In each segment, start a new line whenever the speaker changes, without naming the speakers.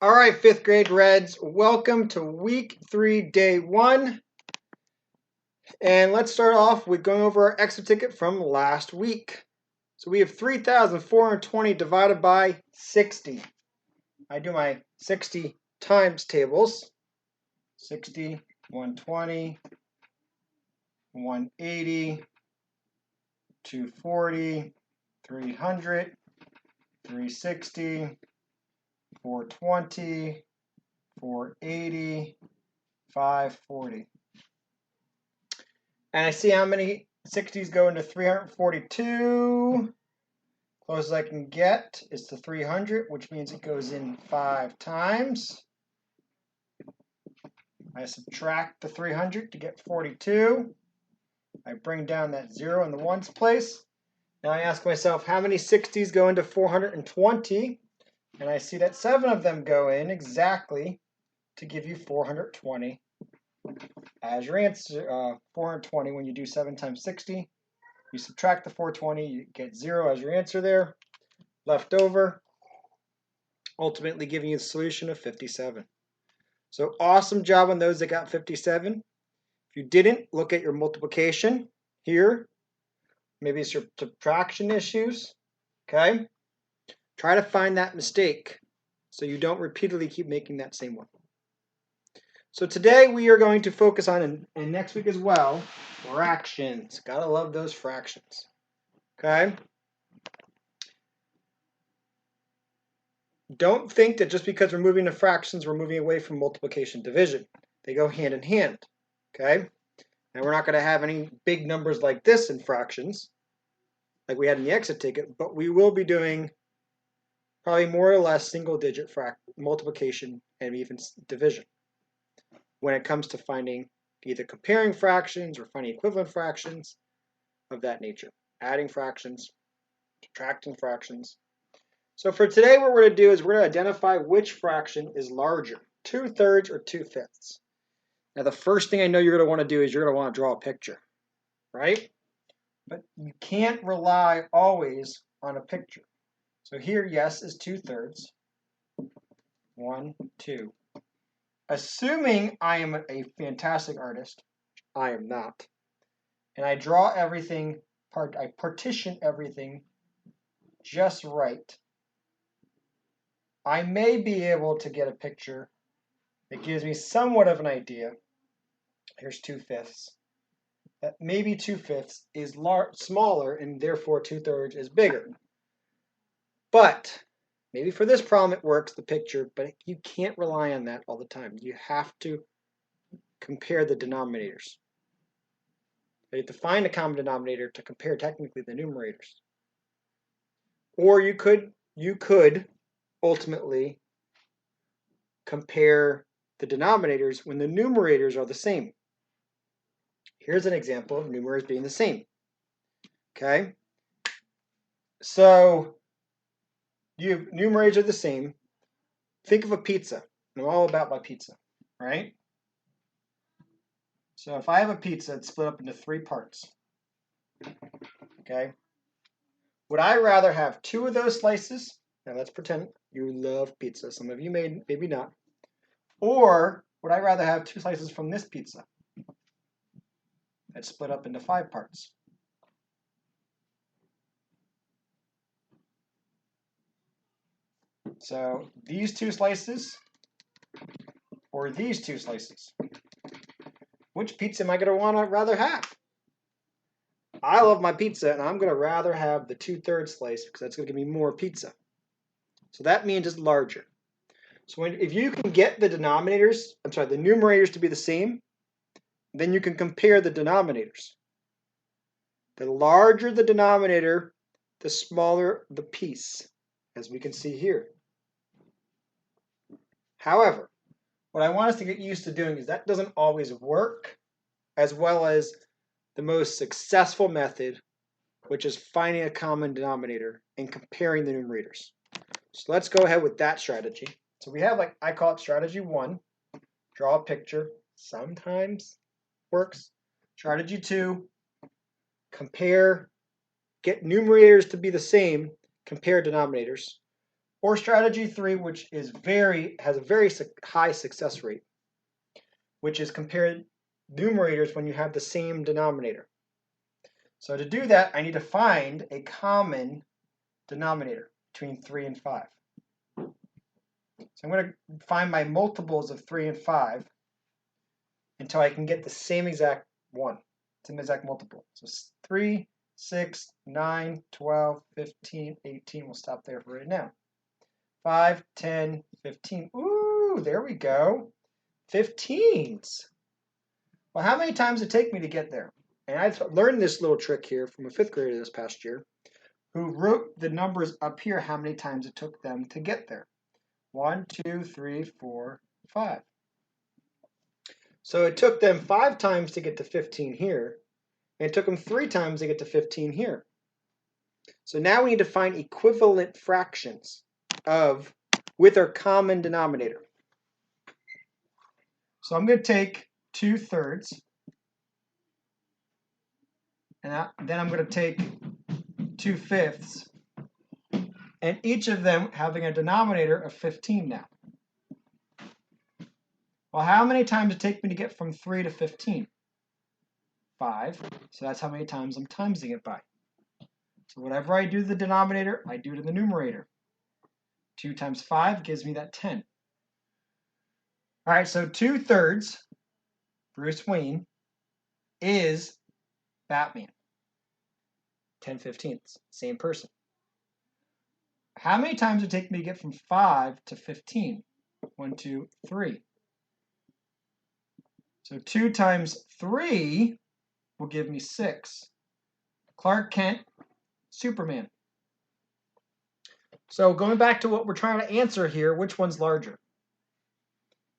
All right, fifth grade Reds, welcome to week 3, day 1. And let's start off with going over our extra ticket from last week. So we have 3,420 divided by 60. I do my 60 times tables. 60, 120, 180, 240, 300, 360, 420, 480, 540. And I see how many 60s go into 342. Closest I can get is to 300, which means it goes in 5 times. I subtract the 300 to get 42. I bring down that 0 in the ones place. Now I ask myself, how many 60s go into 420? And I see that 7 of them go in exactly to give you 420 as your answer. 420 when you do 7 times 60. You subtract the 420, you get 0 as your answer there. Left over, ultimately giving you the solution of 57. So awesome job on those that got 57. If you didn't, look at your multiplication here. Maybe it's your subtraction issues. Okay? Try to find that mistake so you don't repeatedly keep making that same one. So today we are going to focus on, and next week as well, fractions. Gotta love those fractions. Okay? Don't think that just because we're moving to fractions, we're moving away from multiplication division. They go hand in hand. Okay? And we're not going to have any big numbers like this in fractions, like we had in the exit ticket, but we will be doing probably more or less single-digit multiplication and even division when it comes to finding either comparing fractions or finding equivalent fractions of that nature, adding fractions, subtracting fractions. So for today, what we're going to do is we're going to identify which fraction is larger, 2/3 or 2/5. Now the first thing I know you're going to want to do is you're going to want to draw a picture, right? But you can't rely always on a picture. So here, yes, is 2/3. 1, 2. Assuming I am a fantastic artist, I am not, and I draw everything, I partition everything just right, I may be able to get a picture that gives me somewhat of an idea. Here's 2/5. That maybe 2/5 is smaller and therefore 2/3 is bigger. But maybe for this problem it works, the picture, but you can't rely on that all the time. You have to compare the denominators. You have to find a common denominator to compare technically the numerators. Or you could ultimately compare the denominators when the numerators are the same. Here's an example of numerators being the same. Okay? So numerators are the same. Think of a pizza. I'm all about my pizza, right? So if I have a pizza, it's split up into 3 parts. Okay? Would I rather have 2 of those slices? Now let's pretend you love pizza. Some of you may, maybe not. Or would I rather have 2 slices from this pizza? That's split up into 5 parts. So these 2 slices or these 2 slices. Which pizza am I going to want to rather have? I love my pizza, and I'm going to rather have the 2/3 slice because that's going to give me more pizza. So that means it's larger. So if you can get the numerators to be the same, then you can compare the denominators. The larger the denominator, the smaller the piece, as we can see here. However, what I want us to get used to doing is that doesn't always work, as well as the most successful method, which is finding a common denominator and comparing the numerators. So let's go ahead with that strategy. So we have, I call it strategy 1, draw a picture, sometimes works. Strategy 2, compare, get numerators to be the same, compare denominators. Or strategy 3, which is has a very high success rate, which is compared numerators when you have the same denominator. So to do that, I need to find a common denominator between 3 and 5. So I'm going to find my multiples of 3 and 5 until I can get the same exact one, same exact multiple. So 3, 6, 9, 12, 15, 18. We'll stop there for right now. 5, 10, 15. Ooh, there we go. 15s. Well, how many times did it take me to get there? And I learned this little trick here from a 5th grader this past year who wrote the numbers up here, how many times it took them to get there. 1, 2, 3, 4, 5. So it took them 5 times to get to 15 here, and it took them 3 times to get to 15 here. So now we need to find equivalent fractions with our common denominator. So I'm going to take 2/3, and then I'm going to take 2/5, and each of them having a denominator of 15 now. Well, how many times did it take me to get from 3 to 15? 5. So that's how many times I'm timesing it by. So whatever I do to the denominator, I do to the numerator. 2 times 5 gives me that 10. All right, so 2/3, Bruce Wayne, is Batman. 10/15, same person. How many times did it take me to get from 5 to 15? 1, 2, 3. So 2 times 3 will give me 6. Clark Kent, Superman. So going back to what we're trying to answer here, which one's larger?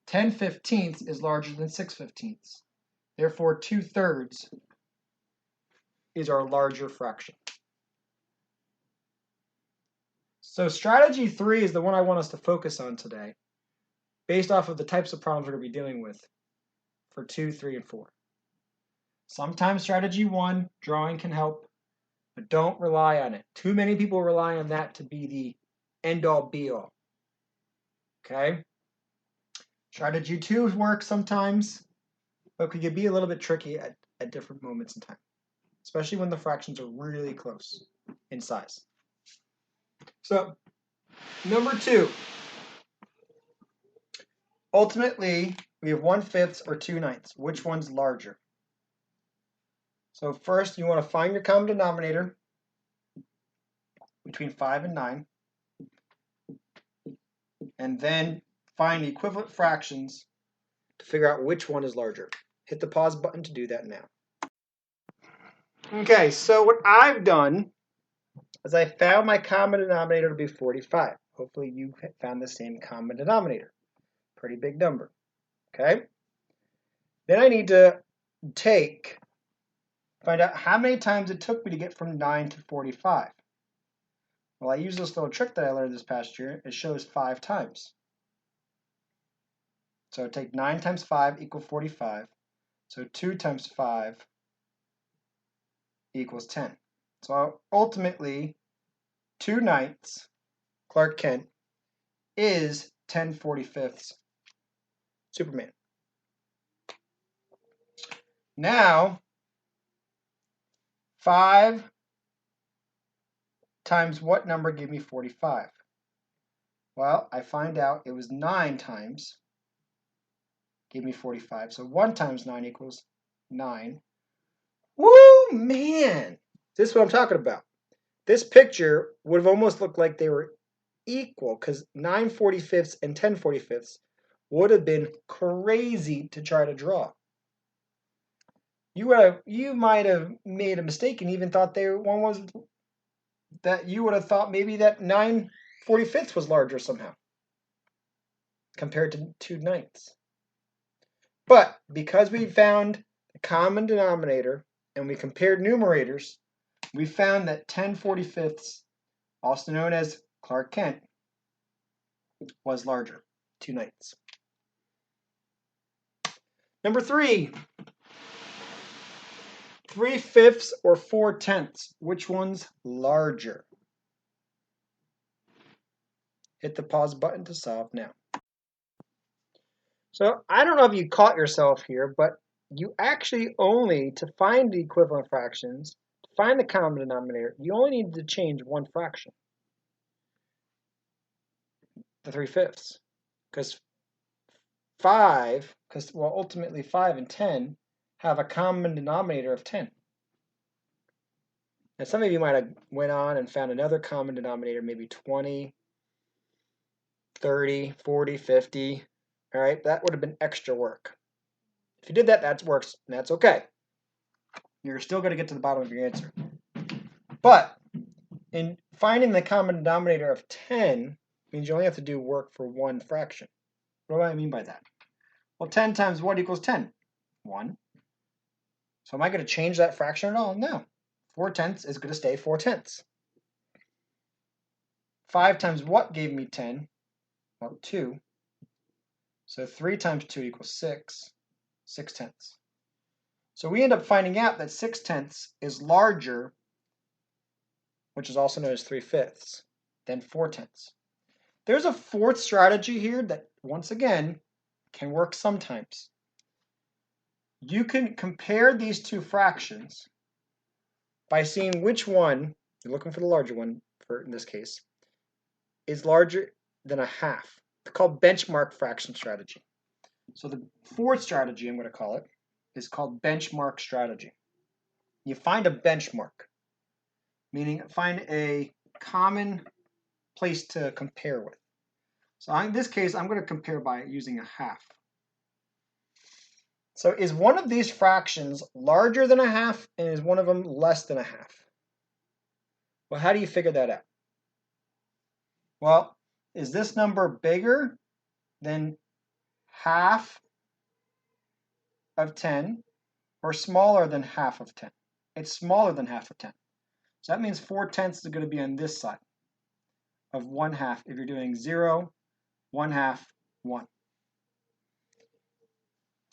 10/15 is larger than 6/15. Therefore, 2/3 is our larger fraction. So strategy 3 is the one I want us to focus on today, based off of the types of problems we're going to be dealing with for 2, 3, and 4. Sometimes strategy 1, drawing, can help, but don't rely on it. Too many people rely on that to be the end-all, be-all. Okay? Strategy 2 works sometimes, but could be a little bit tricky at different moments in time, especially when the fractions are really close in size. So, number 2. Ultimately, we have 1/5 or 2/9. Which one's larger? So first, you want to find your common denominator between 5 and 9, and then find the equivalent fractions to figure out which one is larger. Hit the pause button to do that now. Okay, so what I've done is I found my common denominator to be 45. Hopefully you found the same common denominator. Pretty big number. Okay? Then I need to find out how many times it took me to get from 9 to 45. Well, I use this little trick that I learned this past year. It shows 5 times. So take 9 times 5 equals 45. So 2 times 5 equals 10. So ultimately, 2/9, Clark Kent, is 10/45 Superman. Now, 5 times what number gave me 45? Well, I find out it was 9 times gave me 45. So 1 times 9 equals 9. Woo, man! This is what I'm talking about. This picture would have almost looked like they were equal, because 9/45 and 10/45 would have been crazy to try to draw. You might have made a mistake and even thought you would have thought maybe that 9/45 was larger somehow compared to 2/9. But because we found the common denominator and we compared numerators, we found that 10/45, also known as Clark Kent, was larger, 2/9. Number 3, 3/5 or 4/10. Which one's larger? Hit the pause button to solve now. So I don't know if you caught yourself here, but you actually only, to find the equivalent fractions, to find the common denominator, you only need to change one fraction, the 3/5. Because ultimately 5 and 10 have a common denominator of 10. And some of you might have went on and found another common denominator, maybe 20, 30, 40, 50. All right, that would have been extra work. If you did that, that works, and that's okay. You're still going to get to the bottom of your answer. But in finding the common denominator of 10 means you only have to do work for one fraction. What do I mean by that? Well, 10 times what equals 10? 1. So am I going to change that fraction at all? No. 4/10 is going to stay 4/10. 5 times what gave me 10? Well, 2. So 3 times 2 equals 6. 6/10. So we end up finding out that 6/10 is larger, which is also known as 3/5, than 4/10. There's a fourth strategy here that, once again, can work sometimes. You can compare these two fractions by seeing which one, you're looking for the larger one in this case, is larger than a half. It's called benchmark fraction strategy. So the fourth strategy, I'm going to call it, is called benchmark strategy. You find a benchmark, meaning find a common place to compare with. So in this case, I'm going to compare by using a half. So is one of these fractions larger than a half, and is one of them less than a half? Well, how do you figure that out? Well, is this number bigger than half of 10 or smaller than half of 10? It's smaller than half of 10. So that means 4/10 is going to be on this side of 1/2 if you're doing 0, 1/2, 1.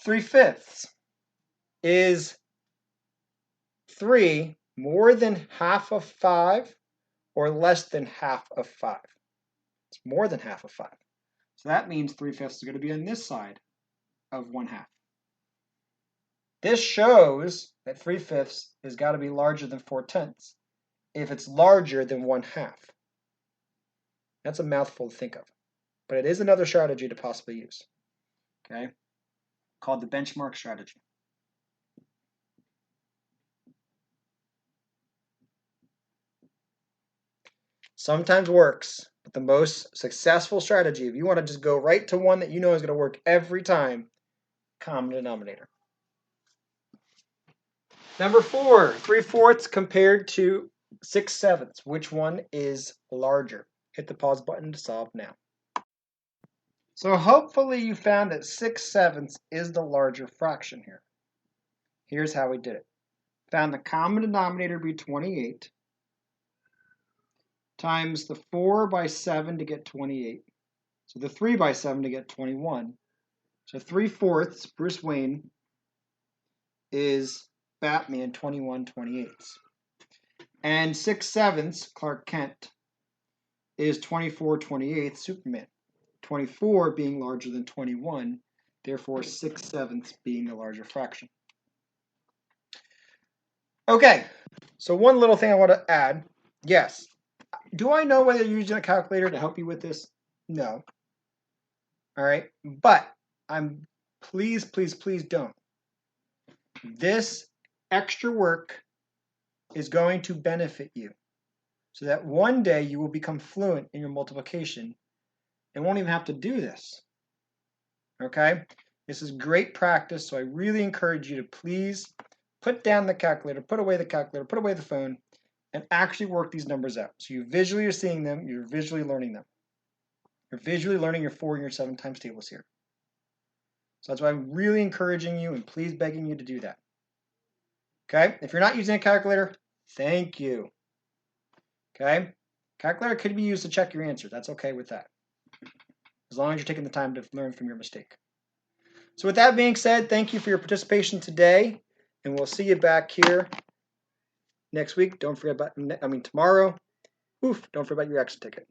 3/5 is 3 more than half of 5 or less than half of 5? It's more than half of 5. So that means 3/5 is going to be on this side of 1/2. This shows that 3/5 has got to be larger than 4/10 if it's larger than 1/2. That's a mouthful to think of, but it is another strategy to possibly use. Okay, called the benchmark strategy. Sometimes works, but the most successful strategy, if you want to just go right to one that you know is going to work every time, common denominator. Number 4, 3/4 compared to 6/7. Which one is larger? Hit the pause button to solve now. So hopefully you found that 6/7 is the larger fraction here. Here's how we did it. Found the common denominator to be 28 times the 4 by 7 to get 28. So the 3 by 7 to get 21. So 3/4, Bruce Wayne, is Batman 21/28. And 6/7, Clark Kent, is 24/28, Superman. 24 being larger than 21, therefore 6/7 being the larger fraction. Okay, so one little thing I want to add. Yes. Do I know whether you're using a calculator to help you with this? No. All right, but please don't. This extra work is going to benefit you so that one day you will become fluent in your multiplication and won't even have to do this. Okay? This is great practice, so I really encourage you to please put down the calculator, put away the calculator, put away the phone, and actually work these numbers out. So you visually are seeing them, you're visually learning them. You're visually learning your 4 and your 7 times tables here. So that's why I'm really encouraging you and please begging you to do that. Okay? If you're not using a calculator, thank you. Okay? Calculator could be used to check your answer. That's okay with that, as long as you're taking the time to learn from your mistake. So with that being said, thank you for your participation today, and we'll see you back here next week. Don't forget about, tomorrow. Don't forget about your exit ticket.